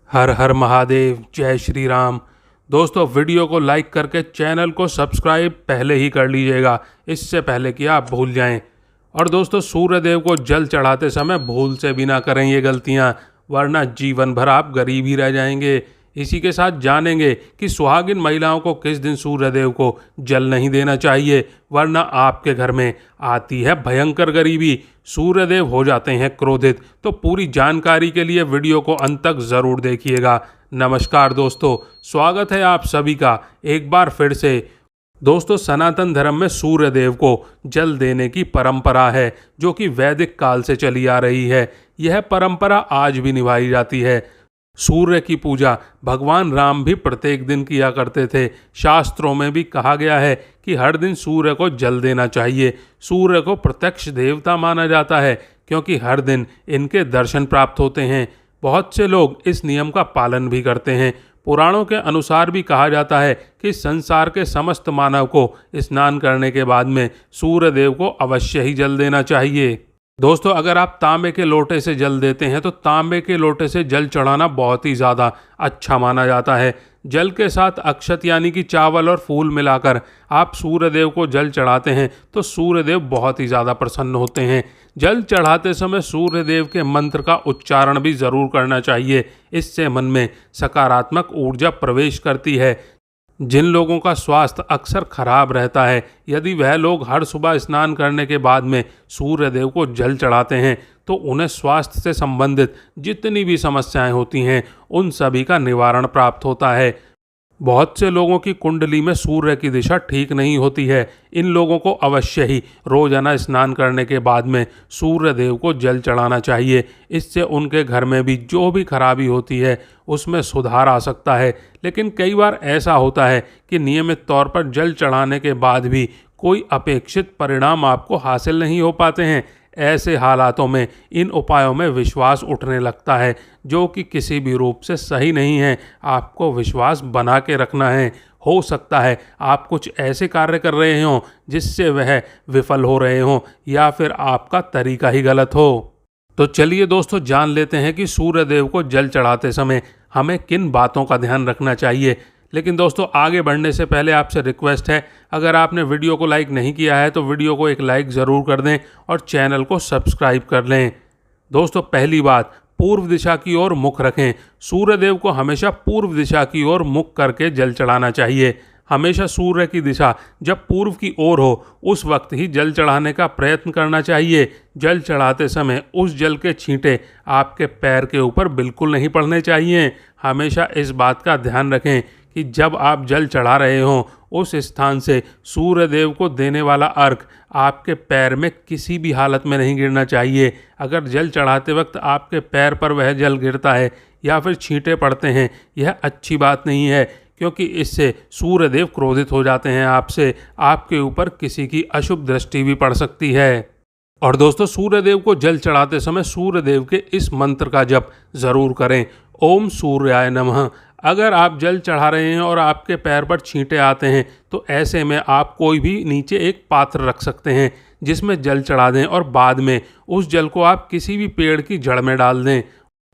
हर हर महादेव, जय श्री राम। दोस्तों, वीडियो को लाइक करके चैनल को सब्सक्राइब पहले ही कर लीजिएगा, इससे पहले कि आप भूल जाएं। और दोस्तों, सूर्यदेव को जल चढ़ाते समय भूल से भी ना करें ये गलतियां, वरना जीवन भर आप गरीब ही रह जाएंगे। इसी के साथ जानेंगे कि सुहागिन महिलाओं को किस दिन सूर्यदेव को जल नहीं देना चाहिए, वरना आपके घर में आती है भयंकर गरीबी, सूर्यदेव हो जाते हैं क्रोधित। तो पूरी जानकारी के लिए वीडियो को अंत तक ज़रूर देखिएगा। नमस्कार दोस्तों, स्वागत है आप सभी का एक बार फिर से। दोस्तों, सनातन धर्म में सूर्यदेव को जल देने की परंपरा है, जो कि वैदिक काल से चली आ रही है। यह परंपरा आज भी निभाई जाती है। सूर्य की पूजा भगवान राम भी प्रत्येक दिन किया करते थे। शास्त्रों में भी कहा गया है कि हर दिन सूर्य को जल देना चाहिए। सूर्य को प्रत्यक्ष देवता माना जाता है, क्योंकि हर दिन इनके दर्शन प्राप्त होते हैं। बहुत से लोग इस नियम का पालन भी करते हैं। पुराणों के अनुसार भी कहा जाता है कि संसार के समस्त मानव को स्नान करने के बाद में सूर्यदेव को अवश्य ही जल देना चाहिए। दोस्तों, अगर आप तांबे के लोटे से जल देते हैं तो तांबे के लोटे से जल चढ़ाना बहुत ही ज़्यादा अच्छा माना जाता है। जल के साथ अक्षत यानी कि चावल और फूल मिलाकर आप सूर्यदेव को जल चढ़ाते हैं तो सूर्यदेव बहुत ही ज़्यादा प्रसन्न होते हैं। जल चढ़ाते समय सूर्यदेव के मंत्र का उच्चारण भी ज़रूर करना चाहिए। इससे मन में सकारात्मक ऊर्जा प्रवेश करती है। जिन लोगों का स्वास्थ्य अक्सर खराब रहता है, यदि वह लोग हर सुबह स्नान करने के बाद में सूर्यदेव को जल चढ़ाते हैं तो उन्हें स्वास्थ्य से संबंधित जितनी भी समस्याएं होती हैं उन सभी का निवारण प्राप्त होता है। बहुत से लोगों की कुंडली में सूर्य की दिशा ठीक नहीं होती है। इन लोगों को अवश्य ही रोजाना स्नान करने के बाद में सूर्यदेव को जल चढ़ाना चाहिए। इससे उनके घर में भी जो भी खराबी होती है उसमें सुधार आ सकता है। लेकिन कई बार ऐसा होता है कि नियमित तौर पर जल चढ़ाने के बाद भी कोई अपेक्षित परिणाम आपको हासिल नहीं हो पाते हैं। ऐसे हालातों में इन उपायों में विश्वास उठने लगता है, जो कि किसी भी रूप से सही नहीं है। आपको विश्वास बना के रखना है। हो सकता है आप कुछ ऐसे कार्य कर रहे हों जिससे वह विफल हो रहे हों, या फिर आपका तरीका ही गलत हो। तो चलिए दोस्तों, जान लेते हैं कि सूर्यदेव को जल चढ़ाते समय हमें किन बातों का ध्यान रखना चाहिए। लेकिन दोस्तों, आगे बढ़ने से पहले आपसे रिक्वेस्ट है, अगर आपने वीडियो को लाइक नहीं किया है तो वीडियो को एक लाइक ज़रूर कर दें और चैनल को सब्सक्राइब कर लें। दोस्तों, पहली बात, पूर्व दिशा की ओर मुख रखें। सूर्यदेव को हमेशा पूर्व दिशा की ओर मुख करके जल चढ़ाना चाहिए। हमेशा सूर्य की दिशा जब पूर्व की ओर हो उस वक्त ही जल चढ़ाने का प्रयत्न करना चाहिए। जल चढ़ाते समय उस जल के छींटे आपके पैर के ऊपर बिल्कुल नहीं पड़ने चाहिए। हमेशा इस बात का ध्यान रखें कि जब आप जल चढ़ा रहे हों उस स्थान से सूर्यदेव को देने वाला अर्घ आपके पैर में किसी भी हालत में नहीं गिरना चाहिए। अगर जल चढ़ाते वक्त आपके पैर पर वह जल गिरता है या फिर छींटे पड़ते हैं, यह अच्छी बात नहीं है, क्योंकि इससे सूर्यदेव क्रोधित हो जाते हैं आपसे। आपके ऊपर किसी की अशुभ दृष्टि भी पड़ सकती है। और दोस्तों, सूर्यदेव को जल चढ़ाते समय सूर्यदेव के इस मंत्र का जप ज़रूर करें, ओम सूर्याय नमः। अगर आप जल चढ़ा रहे हैं और आपके पैर पर छींटे आते हैं तो ऐसे में आप कोई भी नीचे एक पात्र रख सकते हैं जिसमें जल चढ़ा दें और बाद में उस जल को आप किसी भी पेड़ की जड़ में डाल दें।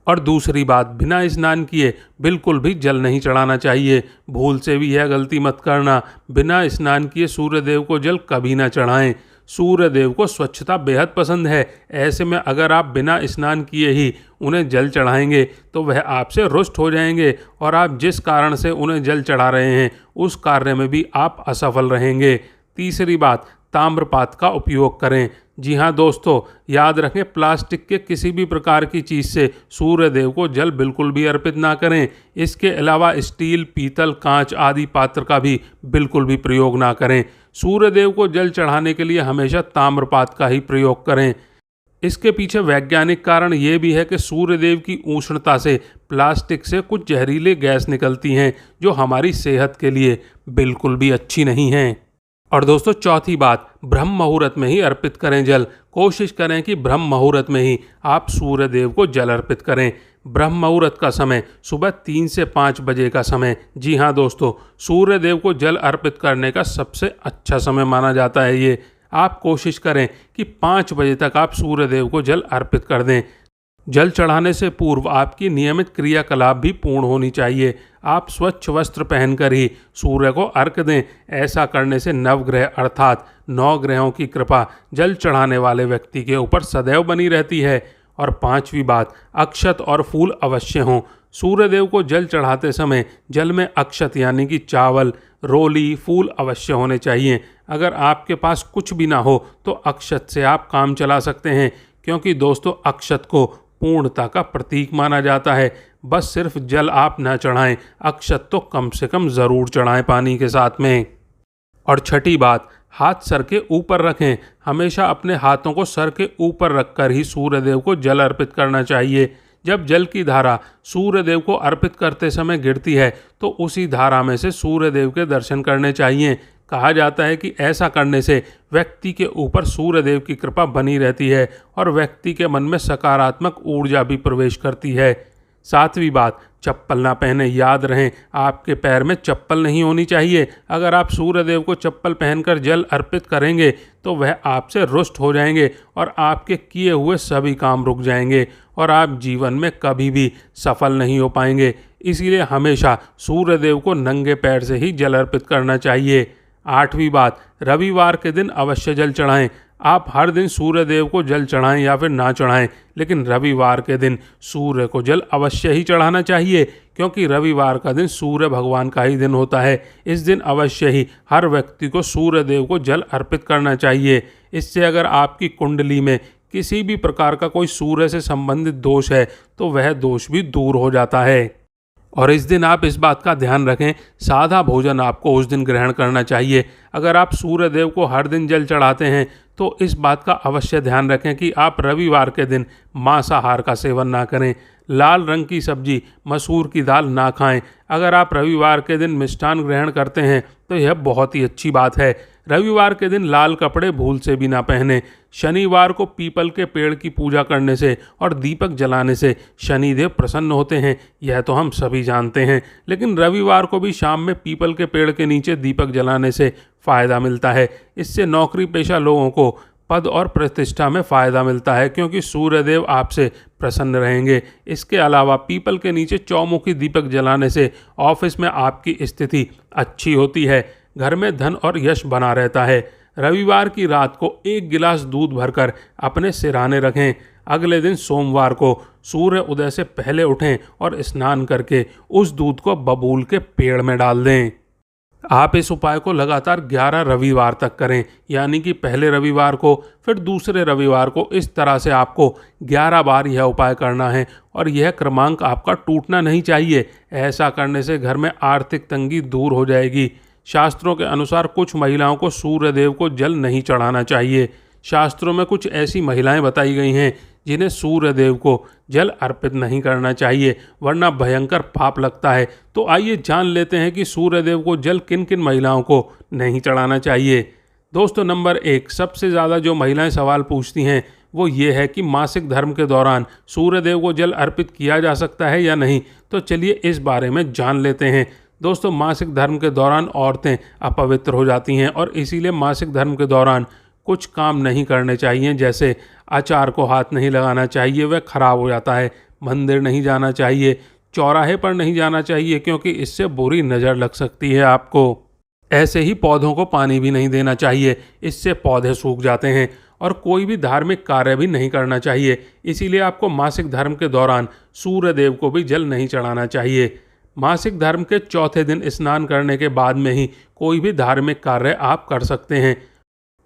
और दूसरी बात, बिना स्नान किए बिल्कुल भी जल नहीं चढ़ाना चाहिए। भूल से भी यह गलती मत करना। बिना स्नान किए सूर्यदेव को जल कभी ना चढ़ाएं। सूर्यदेव को स्वच्छता बेहद पसंद है। ऐसे में अगर आप बिना स्नान किए ही उन्हें जल चढ़ाएंगे तो वह आपसे रुष्ट हो जाएंगे और आप जिस कारण से उन्हें जल चढ़ा रहे हैं उस कार्य में भी आप असफल रहेंगे। तीसरी बात, ताम्रपात्र का उपयोग करें। जी हाँ दोस्तों, याद रखें, प्लास्टिक के किसी भी प्रकार की चीज़ से सूर्यदेव को जल बिल्कुल भी अर्पित ना करें। इसके अलावा स्टील, पीतल, कांच आदि पात्र का भी बिल्कुल भी प्रयोग ना करें। सूर्यदेव को जल चढ़ाने के लिए हमेशा ताम्रपात्र का ही प्रयोग करें। इसके पीछे वैज्ञानिक कारण ये भी है कि सूर्यदेव की उष्णता से प्लास्टिक से कुछ जहरीले गैस निकलती हैं जो हमारी सेहत के लिए बिल्कुल भी अच्छी नहीं हैं। और दोस्तों, चौथी बात, ब्रह्म मुहूर्त में ही अर्पित करें जल। कोशिश करें कि ब्रह्म मुहूर्त में ही आप सूर्यदेव को जल अर्पित करें। ब्रह्म मुहूर्त का समय सुबह 3 से 5 बजे का समय, जी हाँ दोस्तों, सूर्यदेव को जल अर्पित करने का सबसे अच्छा समय माना जाता है। ये आप कोशिश करें कि 5 बजे तक आप सूर्यदेव को जल अर्पित कर दें। जल चढ़ाने से पूर्व आपकी नियमित क्रियाकलाप भी पूर्ण होनी चाहिए। आप स्वच्छ वस्त्र पहनकर ही सूर्य को अर्घ्य दें। ऐसा करने से नवग्रह अर्थात 9 ग्रहों की कृपा जल चढ़ाने वाले व्यक्ति के ऊपर सदैव बनी रहती है। और 5वीं बात, अक्षत और फूल अवश्य हों। सूर्यदेव को जल चढ़ाते समय जल में अक्षत यानी कि चावल, रोली, फूल अवश्य होने चाहिए। अगर आपके पास कुछ भी ना हो तो अक्षत से आप काम चला सकते हैं, क्योंकि दोस्तों अक्षत को पूर्णता का प्रतीक माना जाता है। बस सिर्फ जल आप ना चढ़ाएं, अक्षत तो कम से कम ज़रूर चढ़ाएं पानी के साथ में। और 6ठी बात, हाथ सर के ऊपर रखें। हमेशा अपने हाथों को सर के ऊपर रखकर ही सूर्यदेव को जल अर्पित करना चाहिए। जब जल की धारा सूर्यदेव को अर्पित करते समय गिरती है तो उसी धारा में से सूर्यदेव के दर्शन करने चाहिए। कहा जाता है कि ऐसा करने से व्यक्ति के ऊपर सूर्यदेव की कृपा बनी रहती है और व्यक्ति के मन में सकारात्मक ऊर्जा भी प्रवेश करती है। 7वीं बात, चप्पल ना पहने। याद रहें, आपके पैर में चप्पल नहीं होनी चाहिए। अगर आप सूर्यदेव को चप्पल पहनकर जल अर्पित करेंगे तो वह आपसे रुष्ट हो जाएंगे और आपके किए हुए सभी काम रुक जाएंगे और आप जीवन में कभी भी सफल नहीं हो पाएंगे। इसीलिए हमेशा सूर्यदेव को नंगे पैर से ही जल अर्पित करना चाहिए। 8वीं बात, रविवार के दिन अवश्य जल चढ़ाएं। आप हर दिन सूर्यदेव को जल चढ़ाएं या फिर ना चढ़ाएं, लेकिन रविवार के दिन सूर्य को जल अवश्य ही चढ़ाना चाहिए, क्योंकि रविवार का दिन सूर्य भगवान का ही दिन होता है। इस दिन अवश्य ही हर व्यक्ति को सूर्यदेव को जल अर्पित करना चाहिए। इससे अगर आपकी कुंडली में किसी भी प्रकार का कोई सूर्य से संबंधित दोष है तो वह दोष भी दूर हो जाता है। और इस दिन आप इस बात का ध्यान रखें, सादा भोजन आपको उस दिन ग्रहण करना चाहिए। अगर आप सूर्यदेव को हर दिन जल चढ़ाते हैं तो इस बात का अवश्य ध्यान रखें कि आप रविवार के दिन मांसाहार का सेवन ना करें। लाल रंग की सब्जी, मसूर की दाल ना खाएं। अगर आप रविवार के दिन मिष्ठान ग्रहण करते हैं तो यह बहुत ही अच्छी बात है। रविवार के दिन लाल कपड़े भूल से भी ना पहने। शनिवार को पीपल के पेड़ की पूजा करने से और दीपक जलाने से शनिदेव प्रसन्न होते हैं, यह तो हम सभी जानते हैं। लेकिन रविवार को भी शाम में पीपल के पेड़ के नीचे दीपक जलाने से फ़ायदा मिलता है। इससे नौकरी पेशा लोगों को पद और प्रतिष्ठा में फ़ायदा मिलता है, क्योंकि सूर्यदेव आपसे प्रसन्न रहेंगे। इसके अलावा पीपल के नीचे चौमुखी दीपक जलाने से ऑफिस में आपकी स्थिति अच्छी होती है, घर में धन और यश बना रहता है। रविवार की रात को 1 गिलास दूध भरकर अपने सिरहाने रखें। अगले दिन सोमवार को सूर्य उदय से पहले उठें और स्नान करके उस दूध को बबूल के पेड़ में डाल दें। आप इस उपाय को लगातार 11 रविवार तक करें, यानी कि पहले रविवार को, फिर दूसरे रविवार को। इस तरह से आपको 11 बार यह उपाय करना है और यह क्रमांक आपका टूटना नहीं चाहिए। ऐसा करने से घर में आर्थिक तंगी दूर हो जाएगी। शास्त्रों के अनुसार कुछ महिलाओं को सूर्यदेव को जल नहीं चढ़ाना चाहिए। शास्त्रों में कुछ ऐसी महिलाएं बताई गई हैं जिन्हें सूर्यदेव को जल अर्पित नहीं करना चाहिए, वरना भयंकर पाप लगता है। तो आइए जान लेते हैं कि सूर्यदेव को जल किन किन महिलाओं को नहीं चढ़ाना चाहिए। दोस्तों, नंबर 1, सबसे ज़्यादा जो महिलाएं सवाल पूछती हैं वो ये है कि मासिक धर्म के दौरान सूर्यदेव को जल अर्पित किया जा सकता है या नहीं। तो चलिए इस बारे में जान लेते हैं। दोस्तों, मासिक धर्म के दौरान औरतें अपवित्र हो जाती हैं और इसीलिए मासिक धर्म के दौरान कुछ काम नहीं करने चाहिए, जैसे अचार को हाथ नहीं लगाना चाहिए, वह खराब हो जाता है। मंदिर नहीं जाना चाहिए, चौराहे पर नहीं जाना चाहिए, क्योंकि इससे बुरी नज़र लग सकती है आपको। ऐसे ही पौधों को पानी भी नहीं देना चाहिए, इससे पौधे सूख जाते हैं। और कोई भी धार्मिक कार्य भी नहीं करना चाहिए। इसीलिए आपको मासिक धर्म के दौरान सूर्यदेव को भी जल नहीं चढ़ाना चाहिए। मासिक धर्म के चौथे दिन स्नान करने के बाद में ही कोई भी धार्मिक कार्य आप कर सकते हैं।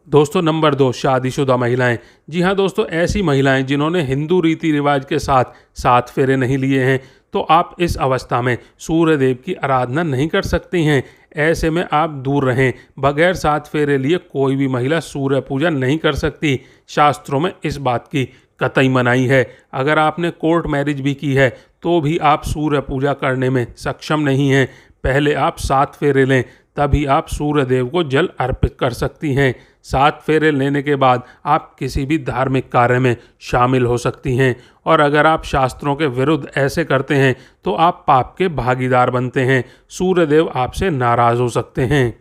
दोस्तों, नंबर 2, शादीशुदा महिलाएं। जी हाँ दोस्तों, ऐसी महिलाएं जिन्होंने हिंदू रीति रिवाज के साथ 7 फेरे नहीं लिए हैं, तो आप इस अवस्था में सूर्यदेव की आराधना नहीं कर सकती हैं। ऐसे में आप दूर रहें। बगैर 7 फेरे लिए कोई भी महिला सूर्य पूजा नहीं कर सकती। शास्त्रों में इस बात की कतई मनाही है। अगर आपने कोर्ट मैरिज भी की है तो भी आप सूर्य पूजा करने में सक्षम नहीं हैं। पहले आप 7 फेरे लें, तभी आप सूर्यदेव को जल अर्पित कर सकती हैं। 7 फेरे लेने के बाद आप किसी भी धार्मिक कार्य में शामिल हो सकती हैं। और अगर आप शास्त्रों के विरुद्ध ऐसे करते हैं तो आप पाप के भागीदार बनते हैं। सूर्यदेव आपसे नाराज़ हो सकते हैं।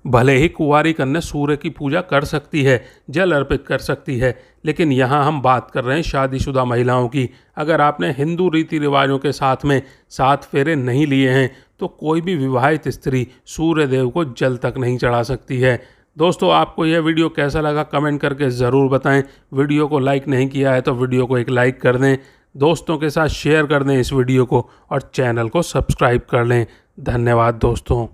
भले ही कुंवारी कन्या सूर्य की पूजा कर सकती है, जल अर्पित कर सकती है, लेकिन यहाँ हम बात कर रहे हैं शादीशुदा महिलाओं की। अगर आपने हिंदू रीति रिवाजों के साथ में 7 फेरे नहीं लिए हैं तो कोई भी विवाहित स्त्री सूर्य देव को जल तक नहीं चढ़ा सकती है। दोस्तों, आपको यह वीडियो कैसा लगा कमेंट करके ज़रूर बताएं। वीडियो को लाइक नहीं किया है तो वीडियो को एक लाइक कर दें, दोस्तों के साथ शेयर कर दें इस वीडियो को और चैनल को सब्सक्राइब कर लें। धन्यवाद दोस्तों।